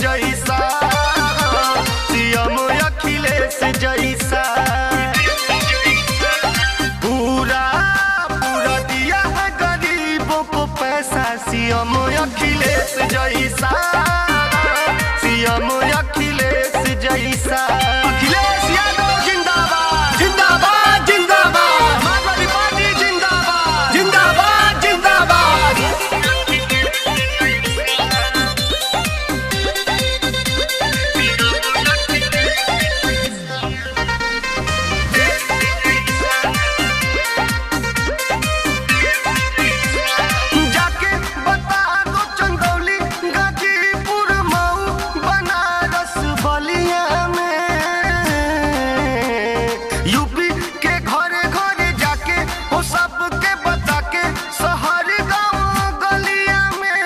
जैसा, सीएम अखिलेश जैसा। पूरा पूरा दिया है गरीबों को पैसा, सीएम अखिलेश जैसा, सीएम अखिलेश जैसा। अखिलेश यादव जिंदाबाद जिंदाबाद जिंदाबाद, समाजवादी पार्टी जिंदाबाद जिंदाबाद जिंदाबाद। जाके बता दो चंदौली, गाजीपुर, मऊ, बनारस, बलिया में, यूपी के घरे घरे जाके वो सबके बता के, शहर गाँव गलिया में।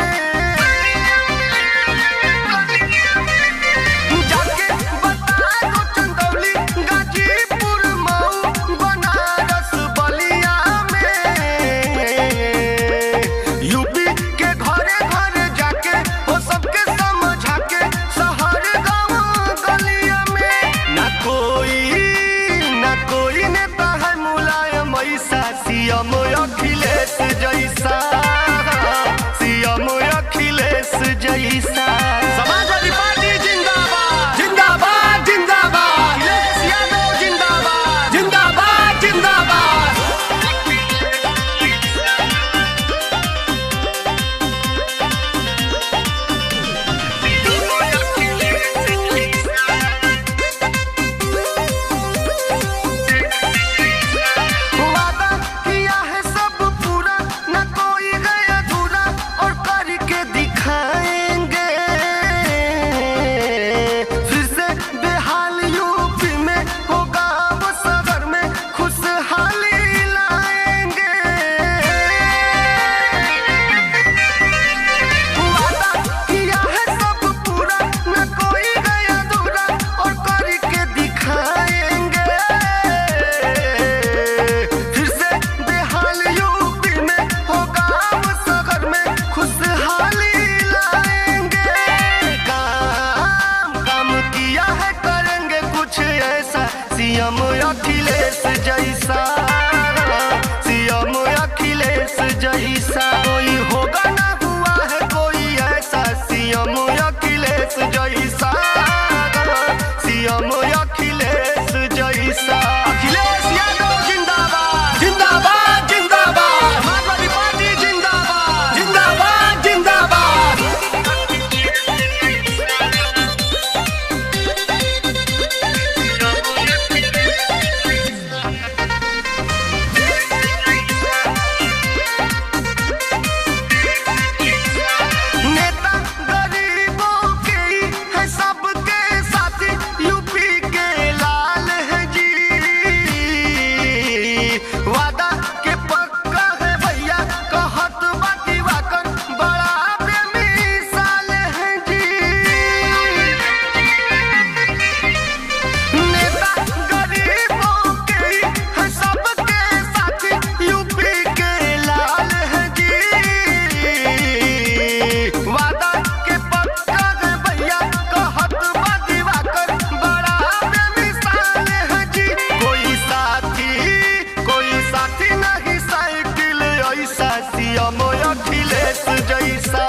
जाके बता दो चंदौली, गाजीपुर, मऊ, बनारस, बलिया में, यूपी के घरे घरे जाके वो सबके समझा के, शहर गाँव गलिया में। ना कोई नेता है मुलायम ऐसा, सीएम अखिलेश जैसा, सीएम अखिलेश जैसा। समाजवादी पार्टी जिंदाबाद जिंदाबाद जिंदाबाद, अखिलेश यादव जिंदाबाद जिंदाबाद जिंदाबाद। वादा किया है सब पूरा, न कोई गया अधूरा, और करके दिखाएंगे। फिर से बेहाल यूपी में होगा, वो शहर में खुशहाली लाएंगे। वादा किया है सब पूरा, न कोई गया अधूरा, और करके दिखाएंगे। फिर से बेहाल यूपी में होगा, वो शहर में खुशहाली लाएंगे। काम किया है, करेंगे कुछ ऐसा, सीएम अखिलेश जैसा, सीएम अखिलेश जैसा। कोई होगा ना हुआ है कोई ऐसा, सीएम अखिलेश जैसा, सीएम अखिलेश जैसा। अखिलेश यादव जिंदाबाद जिंदाबाद जिंदाबाद, समाजवादी पार्टी जिंदाबाद जिंदाबाद जिंदाबाद। नेता गरीबों के ही है, सबके साथी, यूपी के लाल है जी। वादा के पक्का है भैया, कहत बाकी वाकन, बड़ा बेमिसाल है जी। नेता गरीबों के ही है, सबके साथी, यूपी के लाल है जी। वादा के पक्का है भैया, कहत बाकी वाकन, बड़ा बेमिसाल है जी। कोई साथी नहीं साइकिल ऐसा, सीएम अखिलेश जैसा,